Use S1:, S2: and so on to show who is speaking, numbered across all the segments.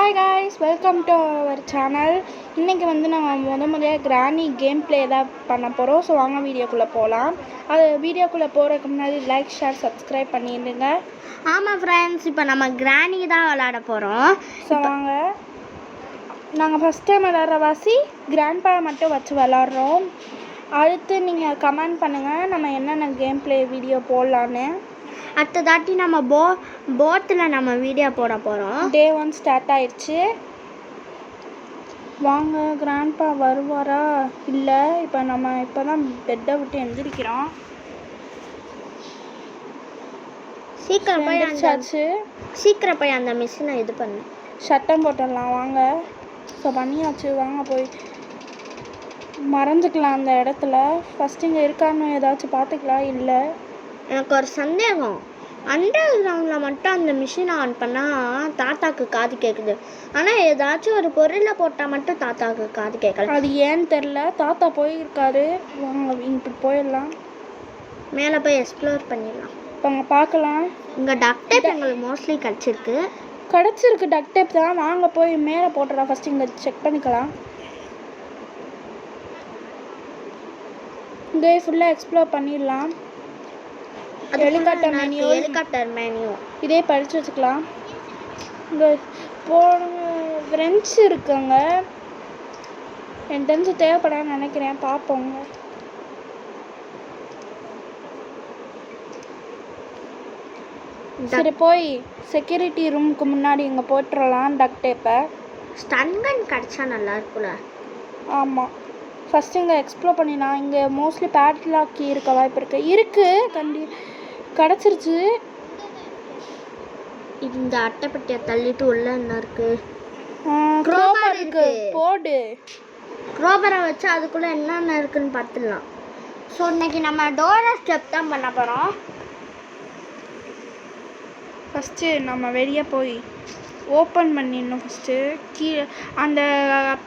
S1: Hi guys, welcome to our channel. இன்றைக்கி வந்து நாங்கள் முதல்ல கிராணி கேம் ப்ளே தான் பண்ண போகிறோம். ஸோ வாங்க வீடியோக்குள்ளே போகலாம். அது வீடியோக்குள்ளே போகிறதுக்கு முன்னாடி லைக், ஷேர், சப்ஸ்கிரைப் பண்ணிடுங்க.
S2: ஆமாம் ஃப்ரெண்ட்ஸ், இப்போ நம்ம கிராணி தான் விளாட போகிறோம்.
S1: ஸோ வாங்க, நாங்கள் ஃபஸ்ட் டைம் விளாட்ற வாசி கிராண்ட்பா மட்டும் வச்சு விளாட்றோம். அடுத்து நீங்கள் கமெண்ட் பண்ணுங்கள் நம்ம என்னென்ன கேம் ப்ளே வீடியோ போடலான்னு.
S2: அடுத்ததாட்டி நம்ம போத்தில் நம்ம வீடியோ போட போகிறோம்.
S1: டே 1 ஸ்டார்ட் ஆயிடுச்சு. வாங்க, கிராண்ட்பா வருவாரா இல்லை? இப்போ தான் பெட்டை விட்டு எந்திரிக்கிறோம்.
S2: சீக்கிரம் போய் அந்த மிஷினை இது பண்ணு.
S1: சட்டம் போட்டுடலாம் வாங்க. ஸோ பண்ணியாச்சு, வாங்க போய் மறைஞ்சிக்கலாம் அந்த இடத்துல. ஃபஸ்ட்டு இங்கே இருக்கான்னு ஏதாச்சும் பார்த்துக்கலாம். இல்லை,
S2: எனக்கு ஒரு சந்தேகம். அண்டர் கிரவுண்டில் மட்டும் அந்த மிஷினை ஆன் பண்ணால் தாத்தாக்கு காது கேட்குது, ஆனால் ஏதாச்சும் ஒரு பொருளை போட்டால் மட்டும் தாத்தாக்கு காது கேட்கல.
S1: அது ஏன்னு தெரில. தாத்தா போயிருக்காரு. வாங்க இப்படி போயிடலாம்.
S2: மேலே போய் எக்ஸ்ப்ளோர் பண்ணிடலாம்.
S1: இப்போ அங்கே பார்க்கலாம்.
S2: இங்கே டக் டேப் எங்களுக்கு மோஸ்ட்லி
S1: கிடச்சிருக்கு. டக் டேப் தான். வாங்க போய் மேலே போட்டுடலாம். ஃபஸ்ட்டு இங்கே செக் பண்ணிக்கலாம். இங்கே ஃபுல்லாக எக்ஸ்ப்ளோர் பண்ணிடலாம்.
S2: ஹெலிகாப்டர் மெனியூ
S1: இதே படித்து வச்சுக்கலாம். இங்கே ஃப்ரெண்ட்ஸ் இருக்குங்க. என் டென்ஸு தேவைப்படான்னு நினைக்கிறேன். பார்ப்போங்க. சரி, போய் செக்யூரிட்டி ரூமுக்கு முன்னாடி இங்கே போட்டுடலாம் டக் டேப்பை.
S2: ஸ்டன் கன் கிடச்சா நல்லா இருக்குல்ல?
S1: ஆமாம், ஃபஸ்ட்டு இங்கே எக்ஸ்ப்ளோர் பண்ணிடலாம். இங்கே மோஸ்ட்லி பேட்லாக் கீ இருக்க வாய்ப்பு இருக்குது. கிடச்சிருச்சு.
S2: இந்த அட்டைப்பட்டியை தள்ளிட்டு உள்ள என்ன இருக்குது?
S1: க்ரோபர் இருக்கு. போடு.
S2: க்ரோபரை வச்சு அதுக்குள்ளே என்னென்ன இருக்குன்னு பார்த்துடலாம். ஸோ இன்னைக்கு நம்ம டோரா ஸ்டெப் தான் பண்ண போகிறோம்.
S1: ஃபஸ்ட்டு நம்ம வெளியே போய் ஓப்பன் பண்ணிடணும். ஃபஸ்ட்டு கீழே அந்த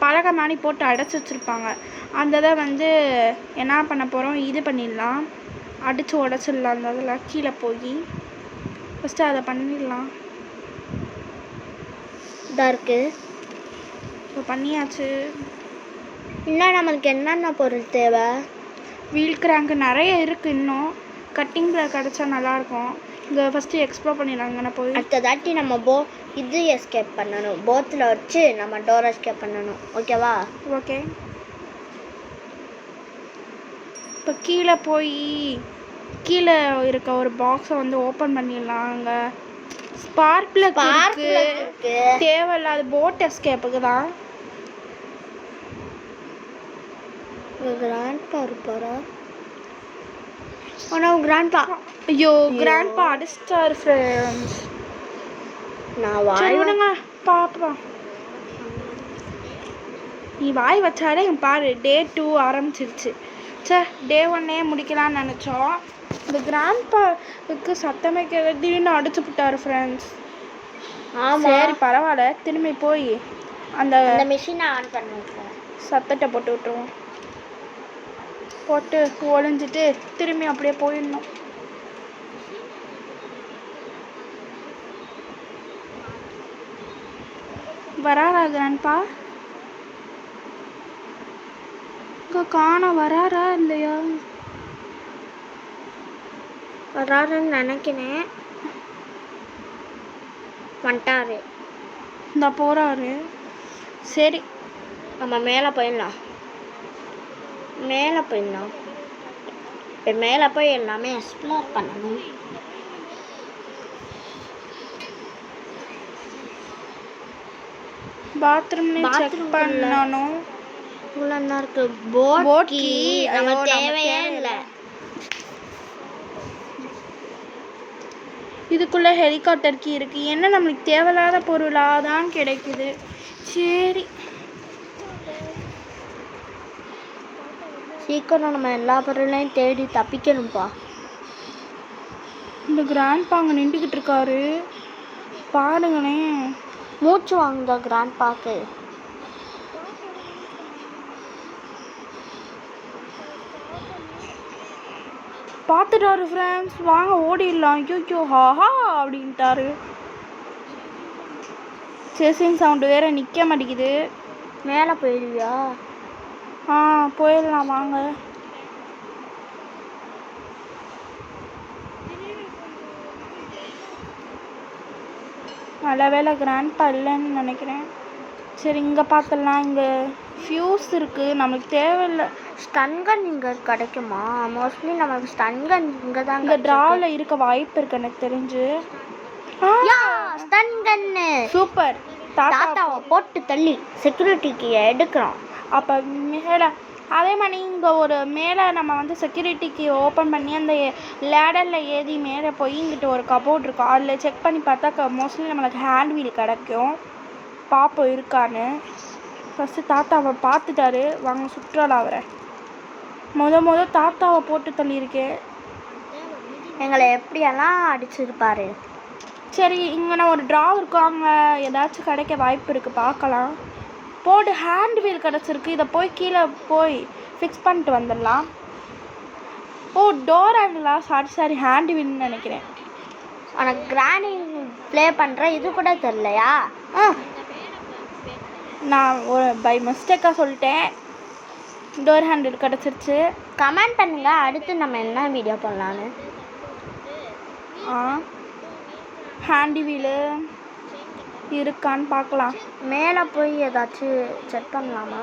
S1: பலகை மாதிரி போட்டு அடைச்சி வச்சுருப்பாங்க. அந்த இதை வந்து என்ன பண்ண போகிறோம், இது பண்ணிடலாம். அடித்து உடச்சிடலாம். அந்த இதில் கீழே போய் ஃபஸ்ட்டு அதை பண்ணிடலாம்.
S2: இதாக இருக்குது.
S1: இப்போ பண்ணியாச்சு.
S2: இன்னும் நம்மளுக்கு என்னென்ன பொருள் தேவை?
S1: வீல் கிராங்க் நிறைய இருக்குது. இன்னும் கட்டிங் பிளேட் கிடச்சா நல்லாயிருக்கும். இங்கே ஃபஸ்ட்டு எக்ஸ்ப்ளோர் பண்ணிடலாங்க. நான் போய்
S2: அடுத்ததாட்டி நம்ம இது எஸ்கேப் பண்ணணும். போத்தில் வச்சு நம்ம டோர் எஸ்கேப் பண்ணணும். ஓகேவா?
S1: ஓகே. இப்போ கீழே போய் கீழே இருக்க ஒரு பாக்ஸை வந்து ஓப்பன் பண்ணிடலாம். அங்கே ஸ்பார்க் இருக்கு. தேவையில்லாத போட் எஸ்கேப்புக்கு தான்.
S2: கிராண்ட்பா இருப்பாரா? கிராண்ட்பா.
S1: ஐயோ, கிராண்ட்பா அடிச்சிட்டாரு ஃப்ரெண்ட்ஸ்.
S2: நான் வாய்
S1: விடுங்க பாப்பா. நீ வாய் வச்சாலே பாரு. டே 2 ஆரம்பிச்சிருச்சு. டே 1 முடிக்கலான்னு நினச்சோம். இந்த கிராண்ட்பாவுக்கு சத்தமே திடீர்னு அடிச்சு விட்டாரு ஃப்ரெண்ட்ஸ். சரி பரவாயில்ல, திரும்பி போய் அந்த
S2: மிஷினை ஆன் பண்ணுவோம்.
S1: சத்தத்தை போட்டு விட்டுருவோம். போட்டு ஒளிஞ்சிட்டு திரும்பி அப்படியே போயிடணும். வராரா கிராண்ட்பா? இங்கே காண வராரா இல்லையா?
S2: வராருன்னு நினைக்கிறேன். வந்துட்டாரு.
S1: இந்த போகிறாரு. சரி,
S2: நம்ம மேலே போயிடலாம். இப்போ மேலே போய் எல்லாமே எக்ஸ்ப்ளோர் பண்ணணும்.
S1: பாத்ரூம் செக் பண்ணணும்.
S2: இவ்வளோ என்ன இருக்கு? போட் கீ நம்ம தேவையே இல்லை.
S1: இதுக்குள்ளே ஹெலிகாப்டர் கீ இருக்குது. என்ன நம்மளுக்கு தேவையில்லாத பொருளாக தான் கிடைக்குது. சரி,
S2: சீக்கிரம் நம்ம எல்லா பொருளையும் தேடி தப்பிக்கணும்ப்பா.
S1: இந்த கிராண்ட்பா அங்கே நின்றுக்கிட்டு இருக்காரு பாருங்களேன்.
S2: மூச்சு வாங்குதா கிராண்ட்பாக்கு?
S1: பார்த்துட்டாரு ஃப்ரெண்ட்ஸ். வாங்க ஓடிடலாம். ஐயோ ஹாஹா அப்படின்ட்டாரு. சேசிங் சவுண்டு வேற நிற்க மாட்டேங்குது.
S2: மேலே போயிடுவியா?
S1: போயிடலாம் வாங்க. நல்ல வேலை கிராண்ட்பா இல்லைன்னு நினைக்கிறேன். சரி இங்கே பார்த்துடலாம். இங்கே ஃபியூஸ் இருக்குது, நம்மளுக்கு தேவையில்லை.
S2: ஸ்டன்கன் இங்கே கிடைக்குமா? மோஸ்ட்லி நமக்கு ஸ்டன்கன் இங்கே தான்.
S1: இங்கே ட்ராவில் இருக்க வாய்ப்பு இருக்குது எனக்கு தெரிஞ்சு.
S2: ஸ்டன்கன்னு
S1: சூப்பர்.
S2: தாத்தாவை போட்டு தள்ளி செக்யூரிட்டிக்கு எடுக்கிறோம்.
S1: அப்போ மேலே அதே மாதிரி இங்கே ஒரு மேலே நம்ம வந்து செக்யூரிட்டிக்கு ஓப்பன் பண்ணி அந்த லேடரில் ஏறி மேலே போய் இங்கிட்ட ஒரு கபோர்ட் இருக்கும், அதில் செக் பண்ணி பார்த்தா மோஸ்ட்லி நம்மளுக்கு ஹேண்ட் வீல் கிடைக்கும். பார்ப்போம் இருக்கான்னு. ஃபஸ்ட்டு தாத்தாவை பார்த்துட்டாரு, வாங்க சுற்றுலா வர. முத தாத்தாவை போட்டு தள்ளியிருக்கேன்.
S2: எங்களை எப்படியெல்லாம் அடிச்சிருப்பாரு.
S1: சரி இங்கே நான் ஒரு ட்ரா இருக்கும், அங்கே ஏதாச்சும் கிடைக்க வாய்ப்பு இருக்குது, பார்க்கலாம். போட்டு ஹேண்ட் வீல் கிடச்சிருக்கு, இதை போய் கீழே போய் ஃபிக்ஸ் பண்ணிட்டு வந்துடலாம். டோர் ஹேண்டிலா? சாரி ஹேண்ட் வீல்னு நினைக்கிறேன்.
S2: உனக்கு கிராணி ப்ளே பண்ணுற இது கூட தெரியலையா?
S1: நான் ஒரு பை மிஸ்டேக்காக சொல்லிட்டேன். டோர் ஹேண்டில் கிடச்சிருச்சு.
S2: கமெண்ட் பண்ணுங்க அடுத்து நம்ம என்ன வீடியோ பண்ணலான்னு.
S1: ஹேண்டி வீலு இருக்கான்னு பார்க்கலாம்.
S2: மேலே போய் ஏதாச்சும் செக் பண்ணலாமா?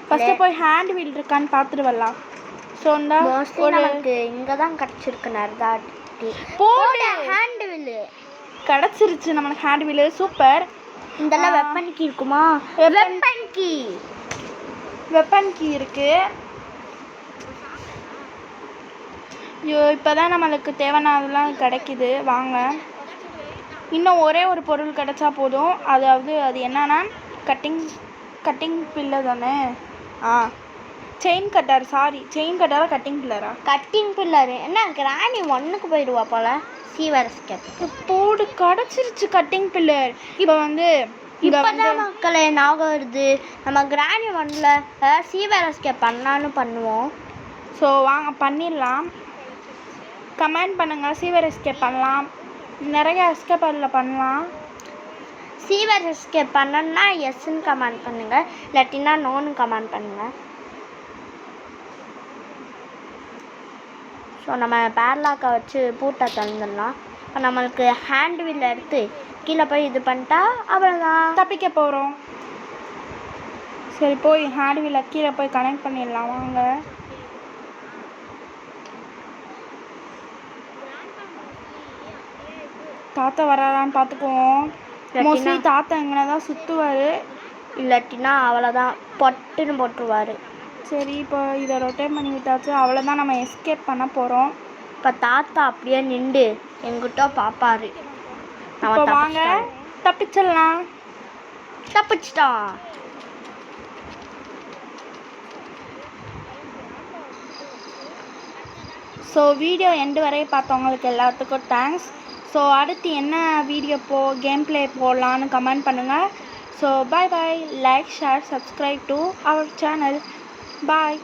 S1: ஃபஸ்ட்டு போய் ஹேண்ட் வீல் இருக்கான்னு பார்த்துட்டு வரலாம். ஸோ
S2: மோஸ்ட்லி நமக்கு இங்கே தான் கிடச்சிருக்கு. நர்தாட்டி போட ஹேண்ட் வீலு
S1: கிடச்சிருச்சு நம்மளுக்கு. Hand wheel super.
S2: இதெல்லாம் வெப்பன் கீ இருக்குமா? வெப்பன் கீ
S1: இருக்குது. இப்போ தான் நம்மளுக்கு தேவையானதெல்லாம் கிடைக்கிது. வாங்க, இன்னும் ஒரே ஒரு பொருள் கிடைச்சா போதும். அதாவது அது என்னன்னா கட்டிங் பில்லர் தானே. Chain cutter. செயின் கட்டரா கட்டிங் பில்லரா?
S2: Cutting plier. என்ன கிராணி 1க்கு போயிடுவா போல. சீவரஸ்கேப்
S1: போடு கிடச்சிருச்சு கட்டிங் பில்லர். இப்போ வந்து
S2: இப்போதான் மக்களே ஞாபகம் வருது, நம்ம கிராணி 1ல சீவரஸ்கேப் பண்ணலான்னு பண்ணுவோம்.
S1: ஸோ வாங்க பண்ணிடலாம். கமெண்ட் பண்ணுங்கள். சீவர் எஸ்கேப் பண்ணலாம், நிறைய எஸ்கேப் அதில் பண்ணலாம்.
S2: சீவர் எஸ்கேப் பண்ணணுன்னா எஸ்ன்னு கமெண்ட் பண்ணுங்கள், இல்லாட்டினா நோன்னு கமெண்ட் பண்ணுங்கள். ஸோ நம்ம பேர்லாக்கை வச்சு பூட்டை திறந்துடலாம். இப்போ நம்மளுக்கு ஹேண்ட் வீல் எடுத்து கீழே போய் இது பண்ணிட்டா அவ்வளோதான்,
S1: தப்பிக்க போகிறோம். சரி போய் ஹேண்ட் வீலை கீழே போய் கனெக்ட் பண்ணிடலாம் வாங்க. தாத்தா வராதான்னு பார்த்துக்குவோம். மோஸ்ட்லி தாத்தா எங்கன்னா தான் சுற்றுவார்,
S2: இல்லாட்டினா அவ்வளோதான் பொட்டுன்னு போட்டுருவார்.
S1: சரி இப்போ இதை ரொட்டேட் பண்ணி விட்டாச்சு, அவ்வளோதான். நம்ம எஸ்கேப் பண்ண போகிறோம்.
S2: இப்போ தாத்தா அப்படியே நின்று எங்கிட்ட பார்ப்பாரு.
S1: நம்ம வாங்க தப்பிச்சிடலாம்.
S2: தப்பிச்சிட்டான்.
S1: ஸோ வீடியோ எண்டு வரை பார்த்தவங்களுக்கு எல்லாத்துக்கும் தேங்க்ஸ். ஸோ அடுத்து என்ன வீடியோ கேம் பிளே போடலான்னு கமெண்ட் பண்ணுங்கள். So bye, like, share, subscribe to our channel. Bye.